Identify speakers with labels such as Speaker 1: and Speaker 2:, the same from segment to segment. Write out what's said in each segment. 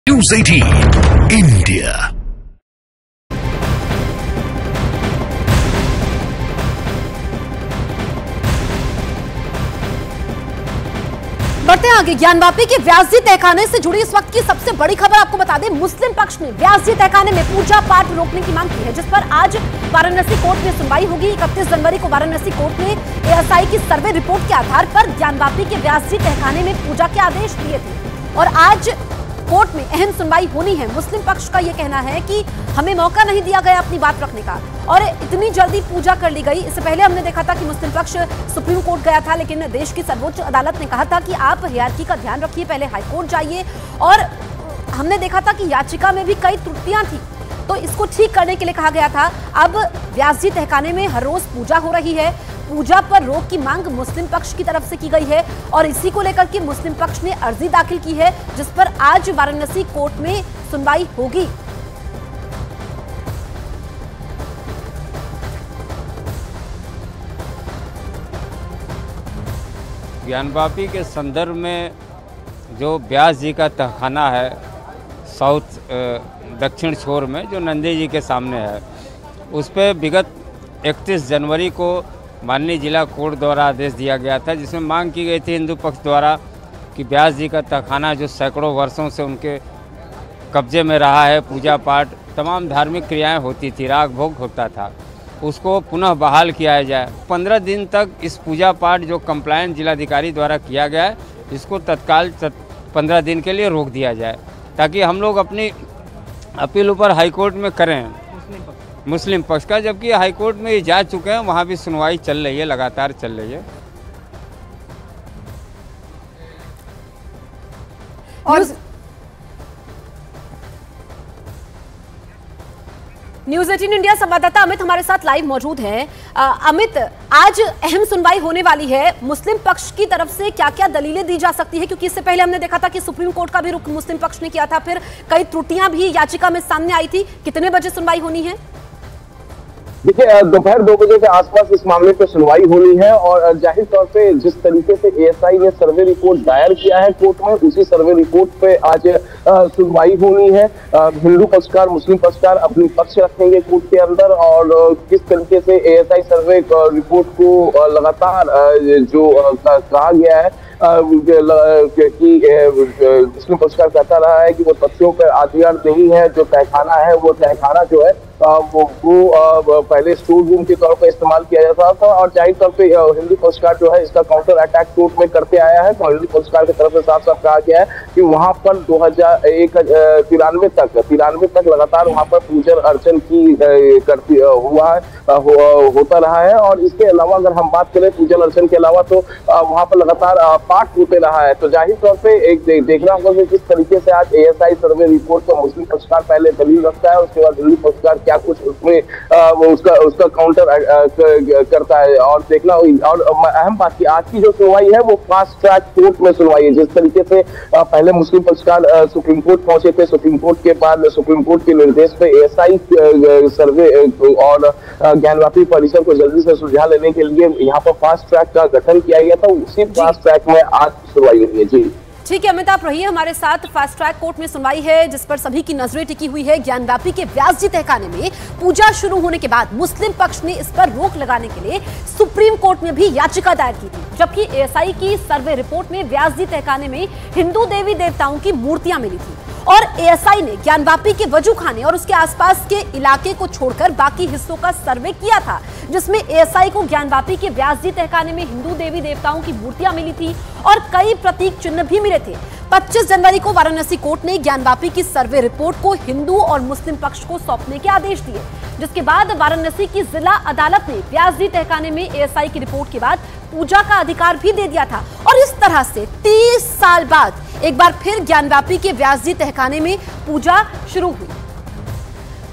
Speaker 1: News 18 India।
Speaker 2: बढ़ते हैं आगे। ज्ञानवापी के व्यासजी तहखाने से जुड़ी इस वक्त की सबसे बड़ी खबर आपको बता दें। मुस्लिम पक्ष ने व्यासजी तहखाने में पूजा पाठ रोकने की मांग की है, जिस पर आज वाराणसी कोर्ट में सुनवाई होगी। 31 जनवरी को वाराणसी कोर्ट ने एएसआई की सर्वे रिपोर्ट के आधार पर ज्ञानवापी के व्यासजी तहखाने में पूजा के आदेश दिए थे और आज कोर्ट में अहम सुनवाई होनी है। मुस्लिम पक्ष का यह कहना है कि हमें मौका नहीं दिया गया अपनी बात रखने का और इतनी जल्दी पूजा कर ली गई। इससे पहले हमने देखा था कि मुस्लिम पक्ष सुप्रीम कोर्ट गया था, लेकिन देश की सर्वोच्च अदालत ने कहा था कि आप हिरार्की का ध्यान रखिए, पहले हाईकोर्ट जाइए। और हमने देखा था कि याचिका में भी कई त्रुटियां थी, तो इसको ठीक करने के लिए कहा गया था। अब व्यासजी तहखाने में हर रोज पूजा हो रही है। पूजा पर रोक की मांग मुस्लिम पक्ष की तरफ से की गई है और इसी को लेकर के मुस्लिम पक्ष ने अर्जी दाखिल की है, जिस पर आज वाराणसी कोर्ट में सुनवाई होगी।
Speaker 3: ज्ञानवापी के संदर्भ में जो व्यास जी का तहखाना है साउथ दक्षिण छोर में, जो नंदी जी के सामने है, उस पर विगत 31 जनवरी को माननीय जिला कोर्ट द्वारा आदेश दिया गया था, जिसमें मांग की गई थी हिंदू पक्ष द्वारा कि व्यास जी का तहखाना जो सैकड़ों वर्षों से उनके कब्जे में रहा है, पूजा पाठ तमाम धार्मिक क्रियाएं होती थी, राग भोग होता था, उसको पुनः बहाल किया जाए। 15 दिन तक इस पूजा पाठ जो कंप्लायंस जिलाधिकारी द्वारा किया गया है, इसको तत्काल 15 दिन के लिए रोक दिया जाए, ताकि हम लोग अपनी अपील ऊपर हाईकोर्ट में करें मुस्लिम पक्ष का, जबकि हाईकोर्ट में ये जा चुके हैं, वहाँ भी सुनवाई चल रही है, लगातार चल रही है।
Speaker 2: और न्यूज़ 18 इंडिया संवाददाता अमित हमारे साथ लाइव मौजूद हैं। अमित, आज अहम सुनवाई होने वाली है। मुस्लिम पक्ष की तरफ से क्या क्या दलीलें दी जा सकती है, क्योंकि इससे पहले हमने देखा था कि सुप्रीम कोर्ट का भी रुख मुस्लिम पक्ष ने किया था, फिर कई त्रुटियां भी याचिका में सामने आई थी। कितने बजे सुनवाई होनी है?
Speaker 4: देखिए, दोपहर 2 बजे के आसपास इस मामले पर सुनवाई होनी है और जाहिर तौर पे जिस तरीके से एएसआई ने सर्वे रिपोर्ट दायर किया है कोर्ट में, उसी सर्वे रिपोर्ट पे आज सुनवाई होनी है। हिंदू पक्षकार मुस्लिम पक्षकार अपनी पक्ष रखेंगे कोर्ट के अंदर और किस तरीके से एएसआई सर्वे रिपोर्ट को लगातार जो कहा गया है कि मुस्लिम पक्षकार कहता रहा है कि वो तथ्यों पर आधारित नहीं है। जो तहखाना है वो तहखाना जो है वो पहले स्टोर रूम के तौर पर इस्तेमाल किया जाता था और जाहिर तौर पे हिंदू पक्षकार जो है इसका काउंटर अटैक कोर्ट में करते आया है। तो हिंदू पक्षकार की तरफ से साफ साफ कहा गया है कि वहां पर 2093 तक लगातार वहां पर पूजन अर्चन की होता रहा है। और इसके अलावा अगर हम बात करें पूजन अर्चन के अलावा, तो वहां पर लगातार पाठ होते रहा है। तो जाहिर तौर पे एक देखना होगा कि किस तरीके से आज एएसआई सर्वे रिपोर्ट को मुस्लिम पक्षकार पहले दलील रखता है, उसके बाद हिंदू पक्षकार क्या कुछ उसमें उसका काउंटर करता है। और देखना, और अहम बात की आज की जो सुनवाई है वो फास्ट ट्रैक कोर्ट में सुनवाई है। जिस तरीके से पहले मुस्लिम पक्षकार सुप्रीम कोर्ट पहुंचे थे, सुप्रीम कोर्ट के बाद सुप्रीम कोर्ट के निर्देश पे एएसआई सर्वे और ज्ञानवापी परिसर को जल्दी से सुलझा लेने के लिए यहाँ पर फास्ट ट्रैक का गठन किया गया था। उसी फास्ट ट्रैक में आज सुनवाई हुई है। जी
Speaker 2: ठीक है अमित, आप रहिए हमारे साथ। फास्ट ट्रैक कोर्ट में सुनवाई है, जिस पर सभी की नजरें टिकी हुई है। ज्ञानवापी के व्यासजी तहखाने में पूजा शुरू होने के बाद मुस्लिम पक्ष ने इस पर रोक लगाने के लिए सुप्रीम कोर्ट में भी याचिका दायर की थी, जबकि एएसआई की सर्वे रिपोर्ट में व्यासजी तहखाने में हिंदू देवी देवताओं की मूर्तियां मिली थी और एएसआई ने ज्ञानवापी के वजूखाने और उसके आसपास के इलाके को छोड़कर बाकी हिस्सों का सर्वे किया था, जिसमें एएसआई को ज्ञानवापी के व्यासजी तहखाने में हिंदू देवी देवताओं की मूर्तियां मिली थी और कई प्रतीक चिन्ह भी मिले थे। 25 जनवरी को वाराणसी कोर्ट ने ज्ञानवापी की सर्वे रिपोर्ट को हिंदू और मुस्लिम पक्ष को सौंपने के आदेश दिए, जिसके बाद वाराणसी की जिला अदालत ने व्यासजी तहखाने में एएसआई की रिपोर्ट के बाद पूजा का अधिकार भी दे दिया था। और इस तरह से 30 साल बाद एक बार फिर ज्ञानवापी के व्यासजी तहखाने में पूजा शुरू हुई।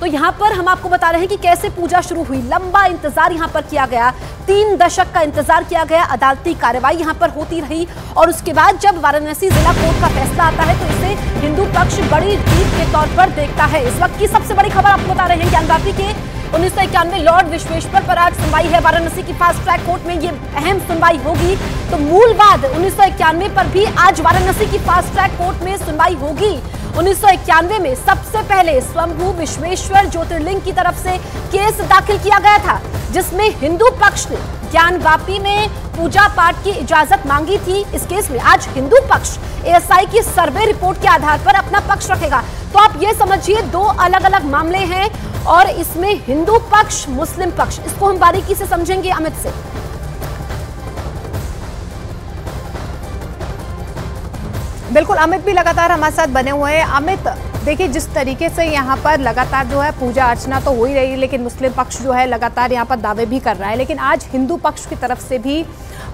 Speaker 2: तो यहाँ पर हम आपको बता रहे हैं कि कैसे पूजा शुरू हुई। लंबा इंतजार यहाँ पर किया गया, 3 दशक का इंतजार किया गया, अदालती कार्रवाई यहाँ पर होती रही और उसके बाद जब वाराणसी जिला कोर्ट का फैसला आता है तो इसे हिंदू पक्ष बड़ी जीत के तौर पर देखता है। इस वक्त की सबसे बड़ी खबर आपको बता रहे हैं, ज्ञानवापी के 1991 लॉर्ड विश्वेश्वर पर आज सुनवाई है वाराणसी की फास्ट ट्रैक कोर्ट में। ये अहम सुनवाई होगी। तो मूल वाद 1991 पर भी आज वाराणसी की फास्ट ट्रैक कोर्ट में सुनवाई होगी 1991 में सबसे पहले स्वयंभू विश्वेश्वर ज्योतिर्लिंग की तरफ से केस दाखिल किया गया था, जिसमें हिंदू पक्ष ने ज्ञानवापी में पूजा पाठ की इजाजत मांगी थी। इस केस में आज हिंदू पक्ष एएसआई की सर्वे रिपोर्ट के आधार पर अपना पक्ष रखेगा। तो आप ये समझिए, दो अलग अलग मामले हैं और इसमें हिंदू पक्ष, मुस्लिम पक्ष, इसको हम बारीकी से समझेंगे अमित से।
Speaker 5: बिल्कुल, अमित भी लगातार हमारे साथ बने हुए हैं। अमित, देखिए जिस तरीके से यहाँ पर लगातार जो है पूजा अर्चना तो हो ही रही है, लेकिन मुस्लिम पक्ष जो है लगातार यहाँ पर दावे भी कर रहा है, लेकिन आज हिंदू पक्ष की तरफ से भी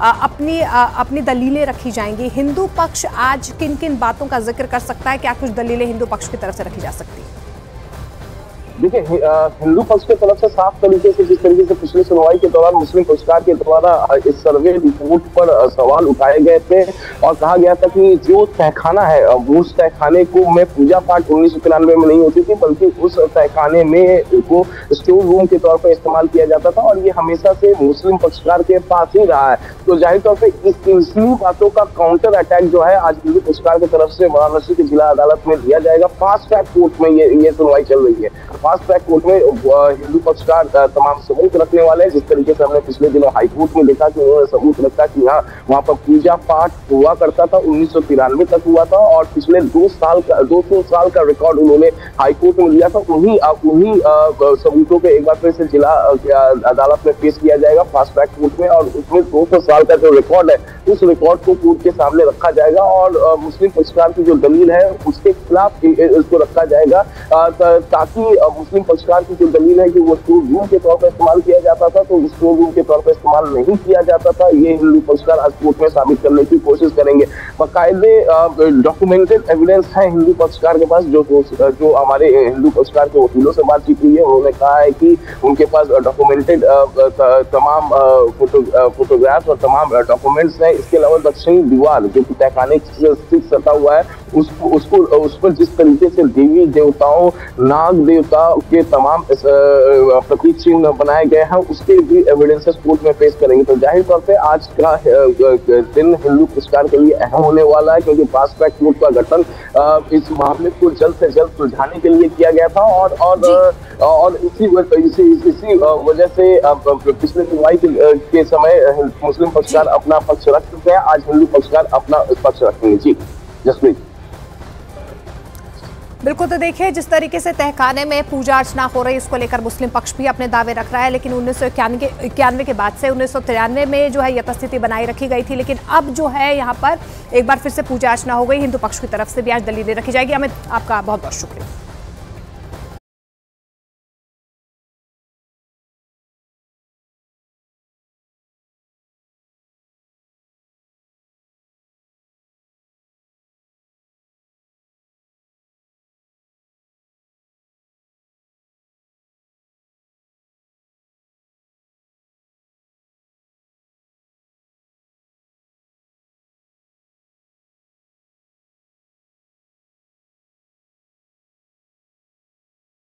Speaker 5: अपनी दलीलें रखी जाएंगी। हिंदू पक्ष आज किन किन बातों का जिक्र कर सकता है? क्या कुछ दलीलें हिंदू पक्ष की तरफ से रखी जा सकती है?
Speaker 4: देखिए, हिंदू पक्ष की तरफ से साफ तरीके से, जिस तरीके से पिछली सुनवाई के दौरान मुस्लिम पक्षकार के द्वारा इस सर्वे रिपोर्ट पर सवाल उठाए गए थे और कहा गया था कि जो तहखाना है, उस तहखाने को में पूजा पाठ 1993 में नहीं होती थी, बल्कि उस तहखाने में को स्टोर रूम के तौर पर इस्तेमाल किया जाता था और ये हमेशा से मुस्लिम पक्षकार के पास ही रहा है। तो जाहिर तौर पर इन्हीं बातों का काउंटर अटैक जो है आज हिंदू पक्षकार की तरफ से वाराणसी की जिला अदालत में दिया जाएगा। फास्ट ट्रैक कोर्ट में ये सुनवाई चल रही है। फास्ट ट्रैक कोर्ट में हिंदू पक्षकार तमाम सबूत रखने वाले हैं। जिस तरीके से हमने पिछले दिनों हाईकोर्ट में देखा कि उन्होंने सबूत रखा कि हाँ, वहां पर पूजा पाठ हुआ करता था, 1993 तक हुआ था और पिछले 200 साल का रिकॉर्ड उन्होंने हाईकोर्ट में लिया था। उन्हीं सबूतों को एक बार फिर से जिला अदालत में पेश किया जाएगा फास्ट ट्रैक कोर्ट में और उसमें 200 साल का जो रिकॉर्ड है, उस रिकॉर्ड को कोर्ट के सामने रखा जाएगा और मुस्लिम पक्षकार की जो दलील है उसके खिलाफ इसको रखा जाएगा, ताकि मुस्लिम पक्षकार की जो दलील है कि वो स्टोर रूम के तौर पर इस्तेमाल किया जाता था, तो स्टोर रूम के तौर पर इस्तेमाल नहीं किया जाता था, ये हिंदू पक्षकार आज कोर्ट में साबित करने की कोशिश करेंगे। बाकायदे डॉक्यूमेंटेड एविडेंस है हिंदू पक्षकार के पास। जो हमारे हिंदू पक्षकार के वकीलों से बातचीत हुई है, उन्होंने कहा है कि उनके पास डॉक्यूमेंटेड तमाम फोटोग्राफ्स और तमाम डॉक्यूमेंट्स हैं। इसके अलावा दक्षिणी दीवार जो कि तहखाने से सटा हुआ है, उस पर जिस तरीके से देवी देवताओं, नाग देवता के तमाम प्रतीक चिन्ह बनाए गए हैं, उसके भी एविडेंसेस कोर्ट में पेश करेंगे। तो जाहिर तौर पे आज का दिन हिंदू पक्षकार के लिए अहम होने वाला है, क्योंकि फास्ट ट्रैक कोर्ट का गठन इस मामले को जल्द से जल्द सुलझाने के लिए किया गया था और इसी वजह से पिछले सुनवाई के समय मुस्लिम पक्षकार अपना पक्ष रख चुके हैं। आज हिंदू पक्षकार अपना पक्ष रखेंगे। जी जसप्रीत।
Speaker 5: बिल्कुल, तो देखिए जिस तरीके से तहखाने में पूजा अर्चना हो रही है, इसको लेकर मुस्लिम पक्ष भी अपने दावे रख रहा है, लेकिन 1991 के बाद से 1993 में जो है यथास्थिति बनाई रखी गई थी, लेकिन अब जो है यहाँ पर एक बार फिर से पूजा अर्चना हो गई। हिंदू पक्ष की तरफ से भी आज दलीलें रखी जाएगी। अमित, आपका बहुत बहुत शुक्रिया।